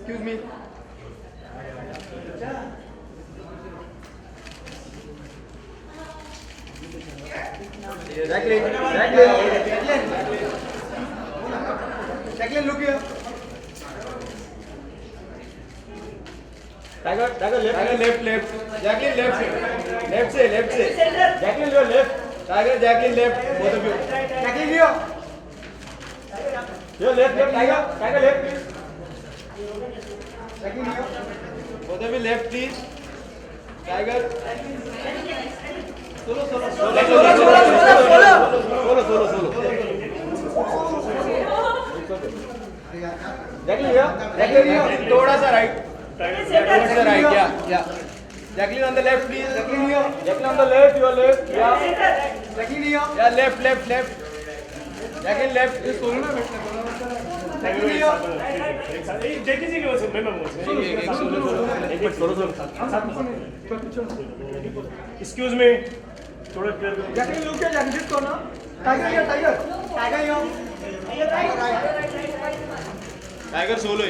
Excuse me. Jacqueline, look here. Tiger, left. Jacqueline, left. Left say. Jacqueline, your left. Tiger, Jacqueline, left. Both of you. Jacqueline, here. Your left. Tiger, left, please. Jacqueline, here. Both of you left, please. Tiger. Solo. Jacqueline, here. थोड़ा सा right. Yeah. Jacqueline on the left, please. Jacqueline here. Jacqueline on the left, your left. Yeah. Jacqueline here. Yeah, left. Jacqueline left. This solo ना बैठना थोड़ा. Jacqueline here. जैकी जी के पास मैं एक सolo. Excuse me. थोड़ा clear करो. Jacqueline, look here. Jacqueline, this corner. Tiger here. Tiger here. Tiger solo.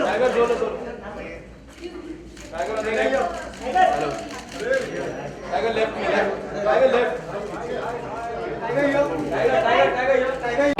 Tiger solo. Tiger on the left. Hello. Tiger left. Tiger left. Tiger here. Tiger here. Thank you.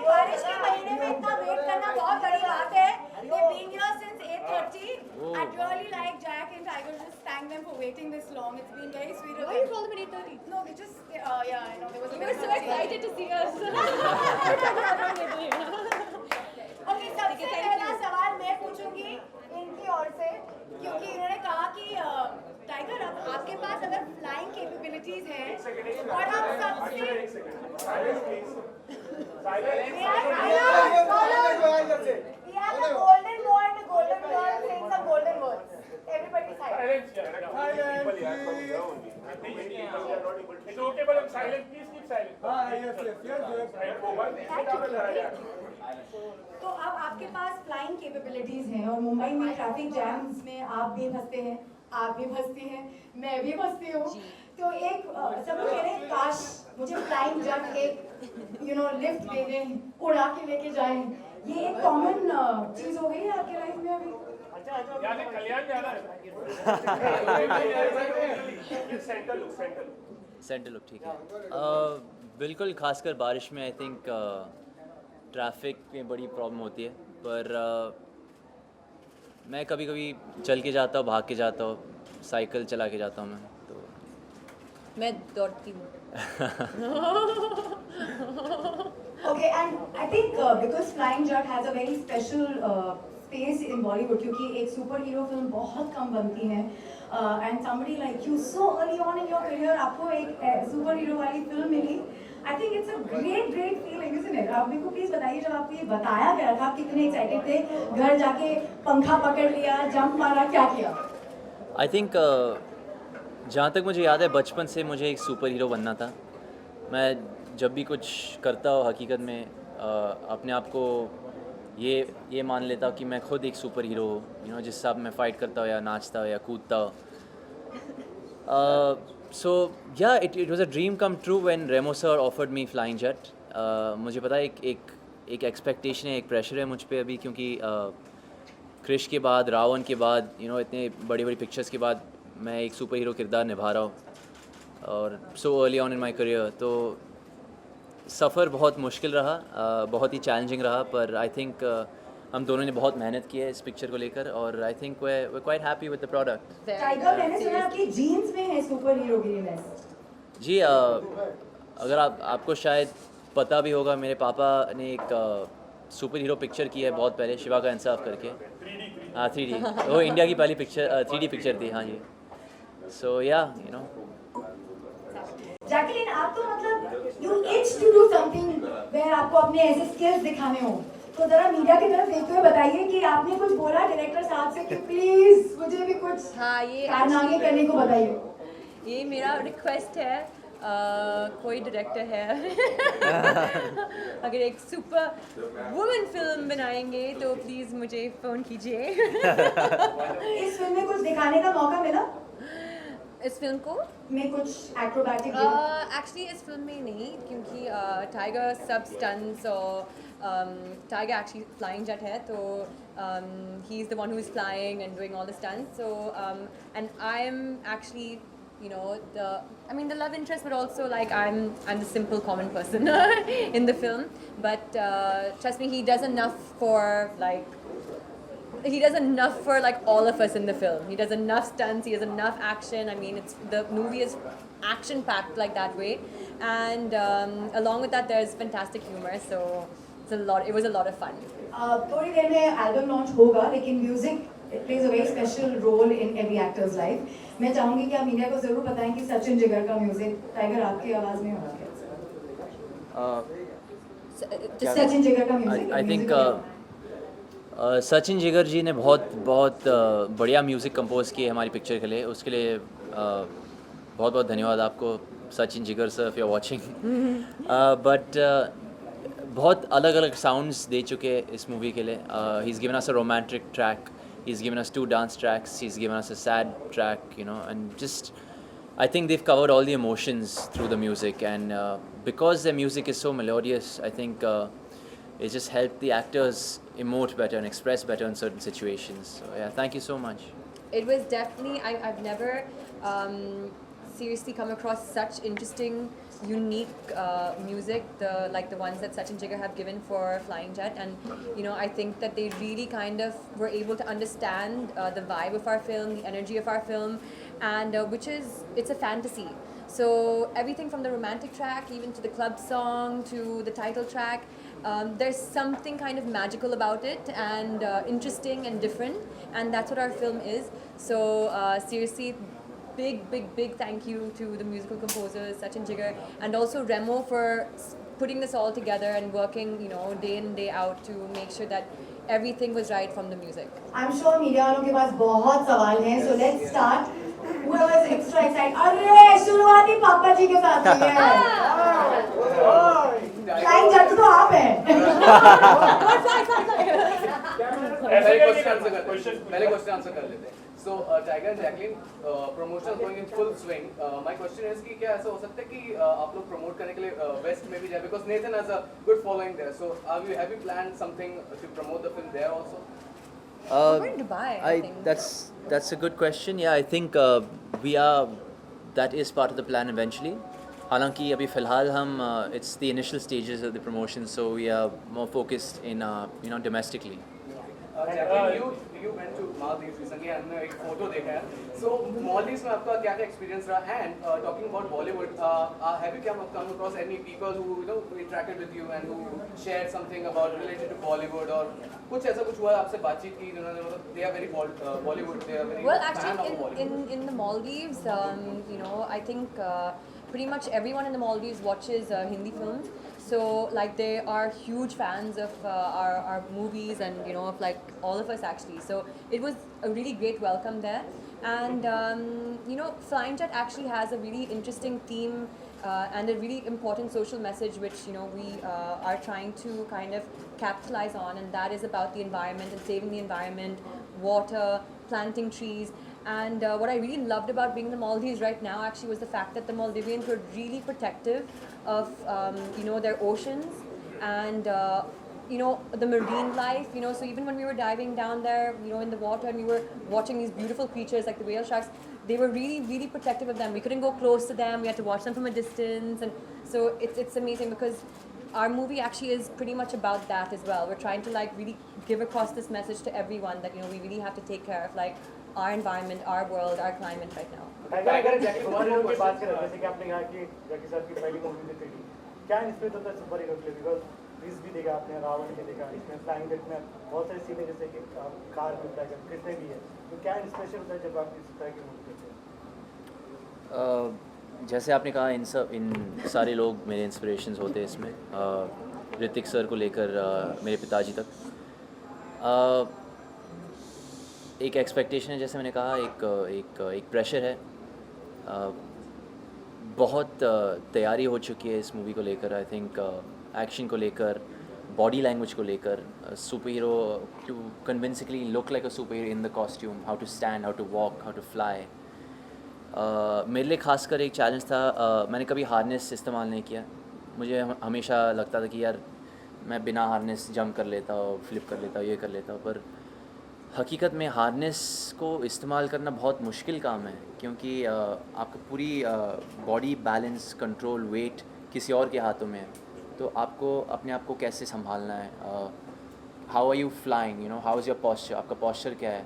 बारिश के महीने में इतना wait करना बहुत बड़ी बात है. They've been here since 8:30. I'd really like Jack and Tiger to just thank them for waiting this long. It's been very sweet of them. Why you called them at 8:30? No, they just, yeah, I know. There was a We were so excited to see us. Okay, सबसे पहला सवाल मैं पूछूंगी इनकी ओर से क्योंकि इन्होंने कहा कि टाइगर अब आपके पास अगर फ्लाइंग कैपेबिलिटीज हैं और आप सबसे We have a golden boy and a golden girl saying some golden words. Everybody silent. It's okay, but I'm silent. Please keep silent. तो अब आपके पास फ्लाइंग कैपेबिलिटीज हैं और मुंबई में ट्रैफिक जैम्स में आप भी फंसते हैं, आप भी फंसती हैं, मैं भी फंसती हूँ. तो एक सब लोग कह रहे हैं काश मुझे फ्लाइंग जब एक लिफ्ट दे दें, उड़ा के लेके जाएं. ये एक कॉमन चीज हो गई है आपके लाइफ में अभी. यानी कल्याण जाना है. सेंटर लुक ठीक है. बिल्कुल, खासकर बारिश में आई थिंक ट्रैफिक में बड़ी प्रॉब्लम होती है, पर मैं कभी कभी चल के जाता हूँ, भाग के जाता हूँ, साइकिल चला के जाता हूँ मैं. तो मैं दौड़ती हूँ. Okay, and I think because Flying Jet has a very special space in Bollywood क्योंकि एक सुपर हीरो फिल्म बहुत कम बनती है and somebody like you so early on in your career आपको एक सुपर हीरो वाली फिल्म मिली. I think it's a great feeling, isn't it? आप मेरे को प्लीज बताइए जब आपको ये बताया गया था आप कितने एक्साइटेड थे, घर जाके पंखा पकड़ लिया, जंप मारा, क्या किया? आई थिंक जहाँ तक मुझे याद है बचपन से मुझे एक सुपर हीरो बनना था. मैं जब भी कुछ करता हूँ हकीकत में अपने आप को ये मान लेता हूँ कि मैं खुद एक सुपर हीरो हूँ, यू नो, जिस हिसाब मैं फ़ाइट करता हूँ या नाचता हूँ या कूदता हूँ. So yeah, it was a dream come true when Remo sir offered me flying jet. मुझे पता है एक एक्सपेक्टेशन है, एक प्रेशर है मुझ पे अभी, क्योंकि क्रिश के बाद, रावण के बाद, यू नो, इतने बड़ी बड़ी पिक्चर्स के बाद मैं एक सुपर हीरो किरदार निभा रहा हूँ और so early on in my career. तो सफ़र बहुत मुश्किल रहा, बहुत ही चैलेंजिंग रहा, पर आई थिंक हम दोनों ने बहुत मेहनत की है इस पिक्चर को लेकर और I think way quite happy with the product. Tiger, मैंने सुना आपकी जीन्स में है सुपर हीरो गिरीनेस. जी, अगर आपको शायद पता भी होगा, मेरे पापा ने एक सुपर हीरो पिक्चर की है बहुत पहले, शिवा का इंसाफ करके. हाँ, 3D, वो इंडिया की पहली पिक्चर 3D पिक्चर थी. हाँ जी. सो या, यू नो. जैकलिन, आप तो मतलब you itch to do something where आपको अपने ऐसे स्किल्स दिखाने हो, तो जरा मीडिया की तरफ देखते हुए बताइए कि आपने कुछ बोला डायरेक्टर साहब से कि प्लीज मुझे भी कुछ हाँ, ये कारनामे करने को बताइए. ये मेरा रिक्वेस्ट है. कोई डायरेक्टर है अगर एक सुपर वुमेन फिल्म बनाएंगे तो प्लीज़ मुझे फ़ोन कीजिए. इस फिल्म में कुछ दिखाने का मौका मिला? इस फिल्म को में कुछ एक्रोबैटिक एक्चुअली इस फिल्म में नहीं, क्योंकि टाइगर सब स्टंट्स और टाइगर एक्चुअली फ्लाइंग जेट है, तो he is the one who is flying and doing all the stunts. So and I am actually, you know, the love interest, but also like I'm the simple common person in the film. But trust me, he does enough for all of us in the film. He does enough stunts, he has enough action. I mean, the movie is action packed like that way, and along with that there's fantastic humor, so it was a lot of fun. थोड़ी देर में album launch होगा, लेकिन music plays a very special role in every actor's life. मैं चाहूंगी कि आप media को जरूर बताएं कि सचिन जिगर का म्यूजिक टाइगर आपकी आवाज में होगा क्या? सचिन जिगर का music I think Sachin Jigar जी ने बहुत बढ़िया म्यूज़िक कंपोज किए हमारी पिक्चर के लिए. उसके लिए बहुत बहुत धन्यवाद आपको Sachin Jigar sir, if you are watching. But बहुत अलग अलग साउंड्स दे चुके इस मूवी के लिए. He is given us a romantic track, he's given us 2 dance tracks, he's given us a sad track, you know, and just I think they've covered all the emotions through the music, and because their music is so melodious, I think it just helped the actors emote better and express better in certain situations. So yeah, thank you so much. It was definitely, I've never seriously come across such interesting, unique music, the ones that Sachin Jigar have given for Flying Jet. And you know, I think that they really kind of were able to understand the vibe of our film, the energy of our film, and it's a fantasy. So everything from the romantic track even to the club song to the title track, there's something kind of magical about it, and interesting and different, and that's what our film is. So seriously, big thank you to the musical composers Sachin Jigar and also Remo for putting this all together and working, you know, day in day out to make sure that everything was right from the music. I'm sure media वालों के पास बहुत सवाल हैं, so let's start. Whoever is extra excited, अरे शुरुआती पापा जी के साथ हुई है. Flying Jet तो आप हैं. पहले क्वेश्चन आंसर कर लेते हैं. So Tiger and Jacqueline, promotion going in full swing. My question is कि क्या ऐसा हो सकता है कि आप लोग प्रमोट करने के लिए वेस्ट में भी जाए, because Nathan has a good following there. So have you planned something to promote the film there also? We're in Dubai, I think. That's a good question. Yeah, I think that is part of the plan eventually. हालांकि अभी फ़िलहाल हम it's the initial stages of the promotion, so we are more focused in domestically. Jacqueline, you went to Maldives recently and एक photo देखा है. So Maldives में आपका क्या experience रहा? And talking about Bollywood, have you come across any people who interacted with you and who shared something about related to Bollywood, or कुछ ऐसा कुछ हुआ आपसे बातचीत की जिन्होंने मतलब they are very Bollywood, they are very Well, fan of actually, Bollywood. in the Maldives, I think pretty much everyone in the Maldives watches Hindi films. So like they are huge fans of our movies and of like all of us actually. So it was a really great welcome there. And Flying Jet actually has a really interesting theme and a really important social message which we are trying to kind of capitalize on, and that is about the environment and saving the environment, water, planting trees. And what I really loved about being in the Maldives right now actually was the fact that the Maldivians were really protective of their oceans and the marine life, so even when we were diving down there, in the water, and we were watching these beautiful creatures like the whale sharks, they were really, really protective of them. We couldn't go close to them. We had to watch them from a distance. And so it's amazing because our movie actually is pretty much about that as well. We're trying to really give across this message to everyone that, we really have to take care of our environment, our world, our climate right now. Tiger Jackie super hero की बात करें, जैसे कि आपने कहा कि Jackie sir की पहली मूवी थी थी, क्या इंस्पिरेशन होता है सुपर हीरो के लिए? बिकॉज प्लीज भी देखा आपने, रावण भी देखा, इसमें फ्लाइंग जेट में बहुत सारी सीनें जैसे कि कार में फ्लाई करते कितने भी है, तो क्या इंस्पिरेशन होता है जब आप इस तरह की मूवी देखते हैं? जैसे आपने कहा, इन सारे लोग मेरे इंस्पिरेशंस होते हैं इसमें, ऋतिक सर को लेकर मेरे पिताजी तक। एक एक्सपेक्टेशन है, जैसे मैंने कहा, एक प्रेशर है, बहुत तैयारी हो चुकी है इस मूवी को लेकर। आई थिंक एक्शन को लेकर, बॉडी लैंग्वेज को लेकर, super hero to convincingly look like a super hero in the costume, how to stand, how to walk, how to fly. मेरे लिए खासकर एक चैलेंज था। मैंने कभी हार्नेस इस्तेमाल नहीं किया। मुझे हमेशा लगता था कि यार मैं बिना हार्नेस जंप कर लेता हूँ, फ्लिप कर लेता हूँ, ये कर लेता हूँ, पर हकीकत में हार्नेस को इस्तेमाल करना बहुत मुश्किल काम है, क्योंकि आपका पूरी बॉडी बैलेंस, कंट्रोल, वेट किसी और के हाथों में है। तो आपको अपने आप को कैसे संभालना है, how are you flying, how is your posture, आपका पॉस्चर क्या है।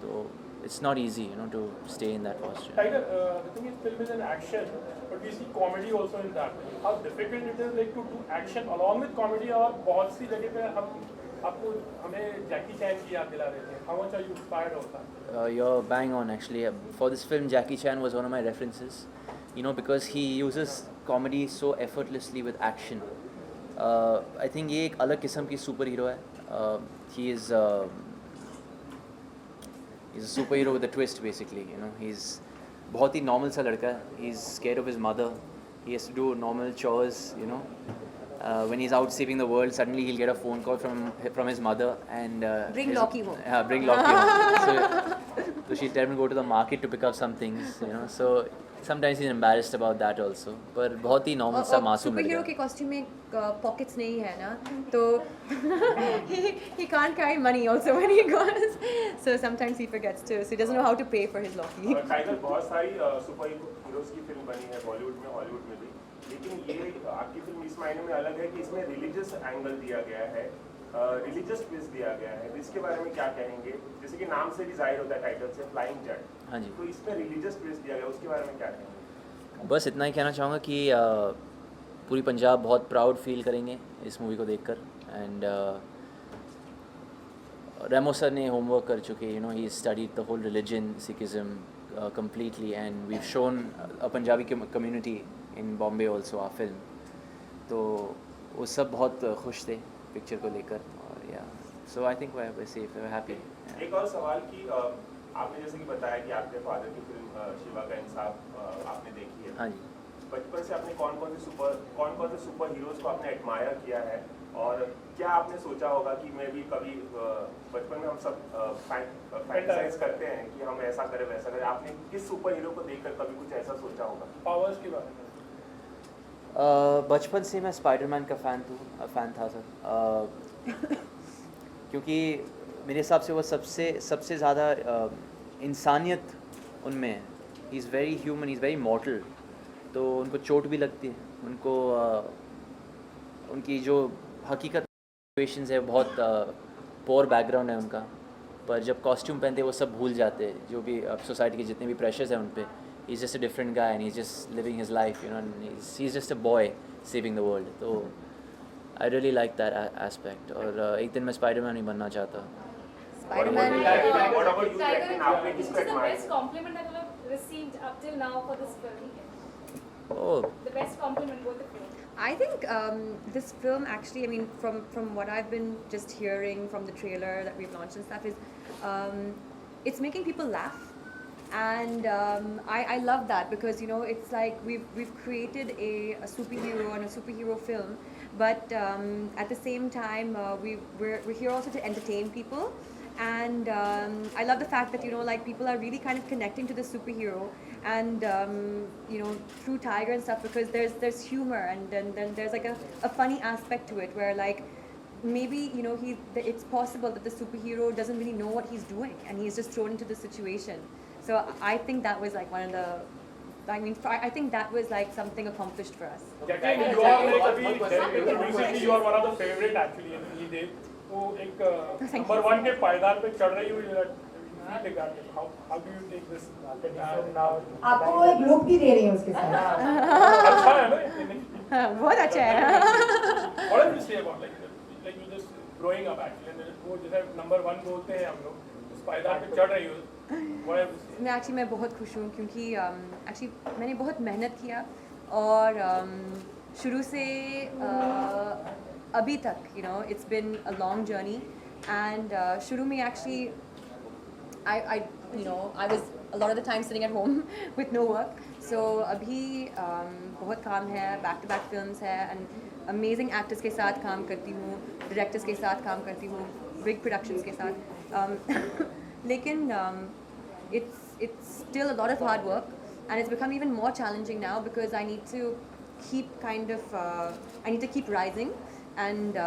तो it's not easy to stay in that posture. Tiger, the thing is, film is an action, but we see comedy also in that. How difficult it is to do action along with comedy, और बहुत सी जगह पे हमें जैकी चैन की याद दिला रहे थे. How much are you inspired of that? You're bang on actually. For this film, Jackie Chan was one of my references, because he uses comedy so effortlessly with action. I think ये एक अलग किस्म की super hero है. He is he's a superhero with a twist basically. He's बहुत ही normal सा लड़का है. He's scared of his mother. He has to do normal chores. When he's out saving the world, suddenly he'll get a phone call from his mother and Bring Loki home. Bring Loki home. So she'll tell him to go to the market to pick up some things. So sometimes he's embarrassed about that also. पर बहुत ही normal सा मासूम super hero लड़का के costume में pockets नहीं है ना, तो he can't carry money also when he goes, so sometimes he forgets to, so he doesn't know how to pay for his Loki. Tiger, बहुत सारी सुपर हीरोज की फिल्म बनी है बॉलीवुड में, हॉलीवुड में भी, लेकिन ये आपकी फिल्म इस मायने में अलग है कि इसमें रिलीजियस एंगल दिया गया है, रिलीजियस ट्विस्ट दिया गया है। इसके बारे में क्या कहेंगे? जैसे कि नाम से भी जाहिर होता है टाइटल से, फ्लाइंग जेट। हाँ जी। तो इसमें रिलीजियस ट्विस्ट दिया गया, उसके बारे में क्या कहेंगे? बस इतना ही कहना चाहूँगा कि पूरी पंजाब बहुत प्राउड फील करेंगे इस मूवी को देखकर। एंड रेमो सर ने होमवर्क कर चुके, he studied the whole religion, Sikhism completely, and we've shown a Punjabi community in Bombay also our film. तो वो सब बहुत खुश थे पिक्चर को लेकर, और या so I think we're safe, we're happy. एक और सवाल कि आपने जैसे कि बताया कि आपके फादर की फिल्म शिवा का इंसाफ आपने देखी है। हाँ जी। बचपन से आपने कौन कौन से सुपर हीरोज को आपने एडमायर किया है, और क्या आपने सोचा होगा कि मैं भी कभी बचपन में हम सब फैंटासाइज करते हैं कि हम ऐसा करें वैसा करें, आपने किस सुपर हीरो को देखकर कभी कुछ ऐसा सोचा होगा? पावर्स की बात बचपन से मैं स्पाइडरमैन का फ़ैन था सर, क्योंकि मेरे हिसाब से वो सबसे ज़्यादा इंसानियत उनमें है। He is very human, he is very मॉर्टल। तो उनको चोट भी लगती है, उनको उनकी जो हकीकत सिचुएशंस है, बहुत पोर बैकग्राउंड है उनका, पर जब कॉस्ट्यूम पहनते हैं वो सब भूल जाते हैं, जो भी सोसाइटी के जितने भी प्रेशर्स हैं उन पे। He's just a different guy and he's just living his life, and he's just a boy saving the world. So I really like that aspect. और एक दिन मैं स्पाइडरमैन ही बनना चाहता। Spider-Man. What about you, Jacqueline? आपने Which किसको is the admire best किया? compliment that you have received up till now for this film? Oh, The best compliment for the film. I think this film actually, I mean, from what I've been just hearing from the trailer that we've launched and stuff, is it's making people laugh, and I love that because you know it's like we've created a superhero and a superhero film, but at the same time we're here also to entertain people. And I love the fact that you know like people are really kind of connecting to the superhero and you know through Tiger and stuff because there's humor and then there's like a funny aspect to it where like maybe you know it's possible that the superhero doesn't really know what he's doing and he's just thrown into the situation. So I think that was like one of the I think that was like something accomplished for us. Jacqueline, you are like recently you are one of the favorite actually in Eid. तो एक number 1 के पायदान पे चढ़ रही हुई how do you take this now? आपको एक लुक भी दे रही है उसके साथ। अच्छा है ना? बहुत अच्छा है। What do you say about like you just growing up actually and वो जैसे नंबर 1 बोलते हैं हम लोग उस पायदान पे चढ़ रही हो मैं बहुत खुश हूँ क्योंकि एक्चुअली मैंने बहुत मेहनत किया और शुरू से अभी तक you know it's been a long journey and शुरू में actually I you know I was a lot of the time sitting at home with no work so अभी बहुत काम है back to back films है and amazing actors के साथ काम करती हूँ directors के साथ काम करती हूँ big productions के साथ लेकिन it's still a lot of hard work and it's become even more challenging now because I need to keep I need to keep rising and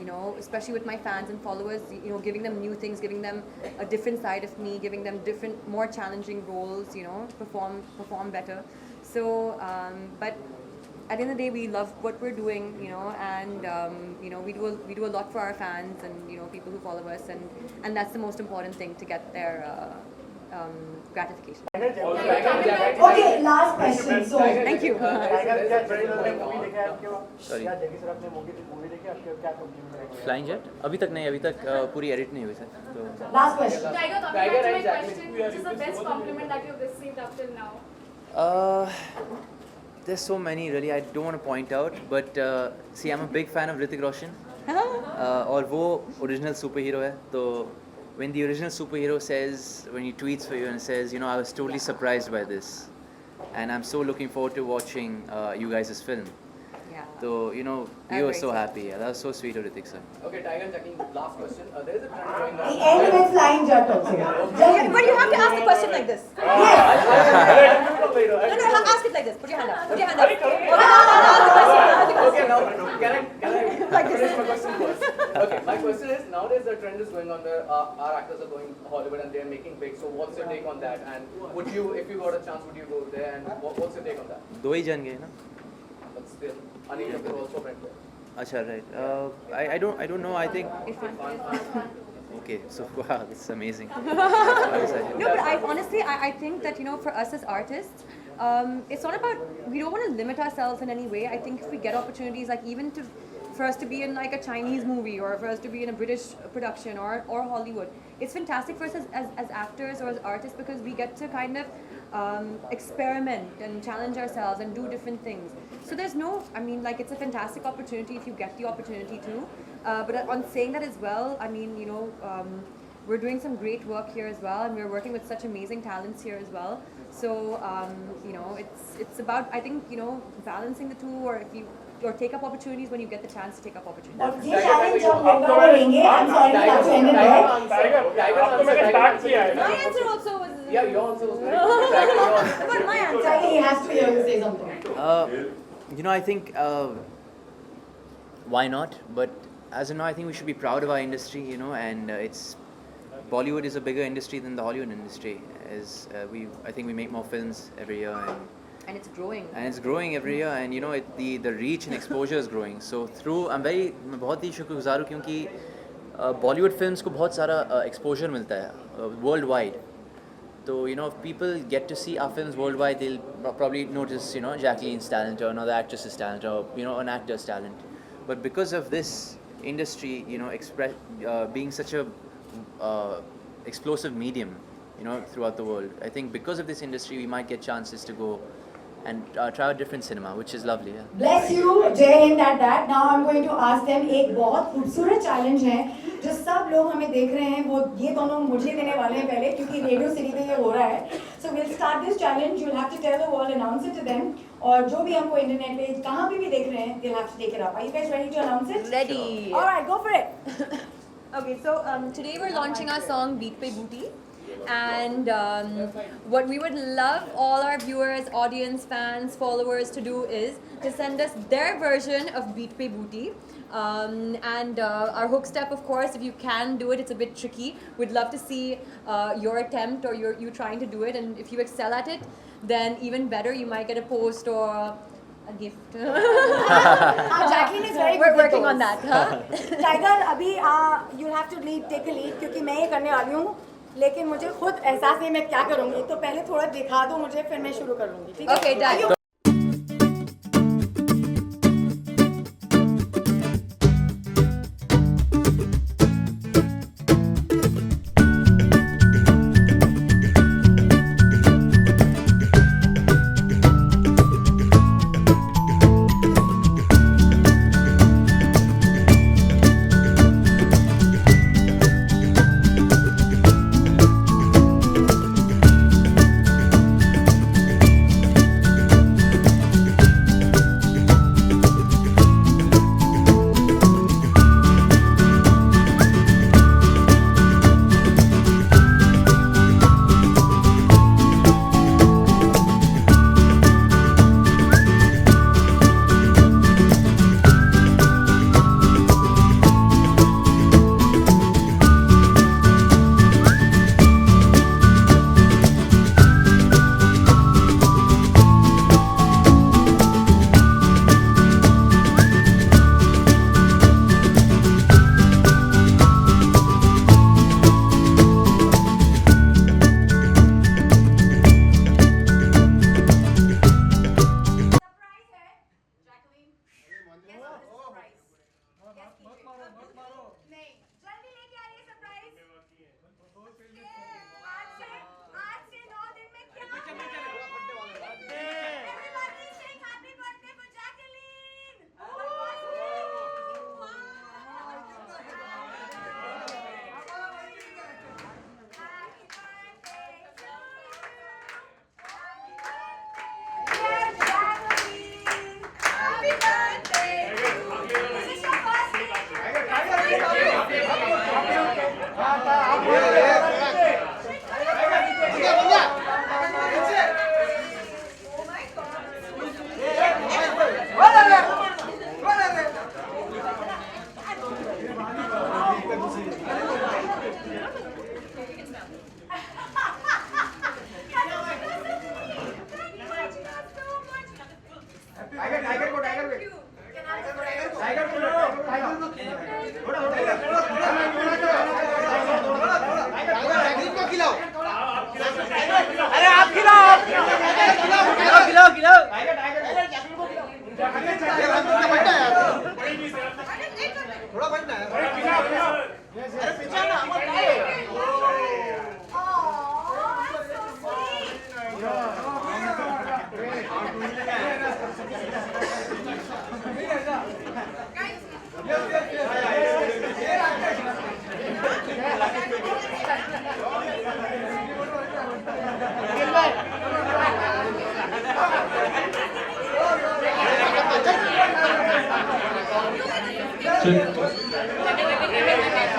you know especially with my fans and followers you know giving them new things, giving them a different side of me, giving them different more challenging roles, you know, perform better. So but at the end of the day we love what we're doing, you know, and you know we do a lot for our fans and you know people who follow us and that's the most important thing to get their gratification. Okay, last question. So Thank you. Sorry. Flying jet अभी तक नहीं, अभी तक पूरी edit नहीं हुई sir तो last question. Tiger, coming back to my question, which is the best compliment that you've received up till now? there's so many really I don't want to point out but see I'm a big fan of Hrithik Roshan और वो original super hero है तो when the original superhero says when he tweets for you and says you know I was totally surprised by this and I'm so looking forward to watching you guys' film. Yeah. So you know we were so happy. Yeah, that was so sweet of Hrithik sir. Okay, Tiger, Jacqueline, last question. There is a trend going on. the end with flying jet also. But you have to ask the question like this. Yes. No, ask it like this. Put your hand up. Put your hand up. Okay, now can I finish my question first? Okay, my question is nowadays the trend is going on where our actors are going Hollywood and they are making big. So what's your take on that? And would you, if you got a chance, would you go there? And what's your take on that? दो ही जन गए ना. But still, Anil Kapoor also went there. अच्छा right. I don't know. I think. Okay, so wow, this is amazing. No, but I think that you know for us as artists, it's not about we don't want to limit ourselves in any way. I think if we get opportunities like even for us to be in like a Chinese movie or for us to be in a British production or Hollywood, it's fantastic for us as actors or as artists because we get to kind of experiment and challenge ourselves and do different things. So there's no, I mean like it's a fantastic opportunity if you get the opportunity to. But on saying that as well, I mean you know we're doing some great work here as well and we're working with such amazing talents here as well. So you know it's about I think you know balancing the two or if you or take up opportunities when you get the chance to take up opportunities. और ये challenge जब होगा वो लेंगे. I'm sorry to have to end it there. Tiger अब तो मैंने start किया है My answer also was. Yeah, your answer was very good. Tiger, your answer. But my answer. Jackie, he has to hear you say something. You know I think why not? But as of now, I think we should be proud of our industry, you know, and it's Bollywood is a bigger industry than the Hollywood industry. As I think we make more films every year, And it's growing. and it's growing every year, and you know, the reach and exposure is growing. So मैं बहुत ही शुक्रगुजार हूँ क्योंकि Bollywood films को बहुत सारा exposure मिलता है worldwide. So you know, if people get to see our films worldwide, they'll probably notice you know Jacqueline's talent or another actress's talent or you know an actor's talent. But because of this industry, you know, being such a explosive medium, you know, throughout the world, I think because of this industry, we might get chances to go and try out different cinema, which is lovely. Yeah. Bless you, Jai Hind at that. Now I'm going to ask them एक बहुत खूबसूरत challenge है जो सब लोग हमें देख रहे हैं वो ये दोनों मुझे देने वाले हैं पहले क्योंकि रेडियो सिटी पे ये हो रहा है. So we'll start this challenge. You'll have to tell the world, announce it to them. और जो भी हमको इंटरनेट पे कहाँ भी देख रहे हैं, they'll have to take it up. Are you guys ready to announce it? Ready. All right, go for it. Okay, so today we're launching our song Beat Pe Booty. And what we would love all our viewers, audience, fans, followers to do is to send us their version of Beat Pe Booty. And our hook step, of course, if you can do it, it's a bit tricky. We'd love to see your attempt or you trying to do it. And if you excel at it, then even better, you might get a post or a gift. Jacqueline is very good. We're working on that. Huh? Tiger, अभी you'll have to take a lead क्योंकि मैं ये करने वाली हूँ. लेकिन मुझे खुद एहसास नहीं मैं क्या करूँगी. तो पहले थोड़ा दिखा दो मुझे, फिर मैं शुरू कर लूँगी. ठीक है? Okay, done.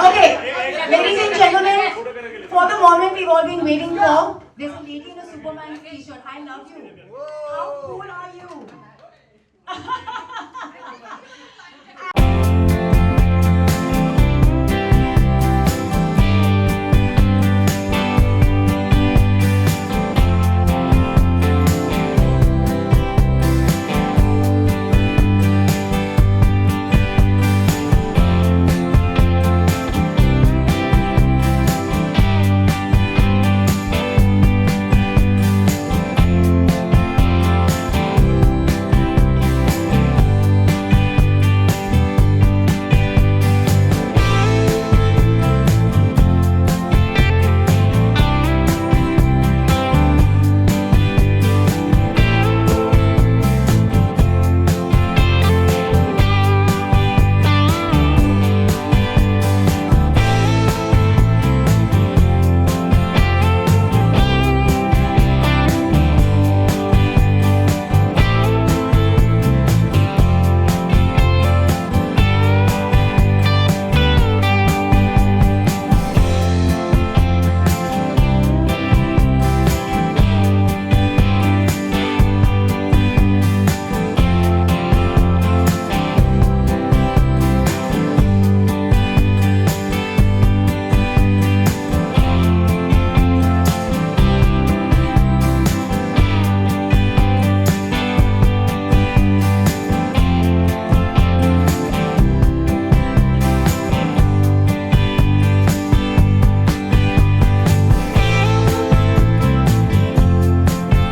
Okay, ladies and gentlemen, for the moment we've all been waiting for, there's a lady in a Superman t-shirt. I love you. How cool are you?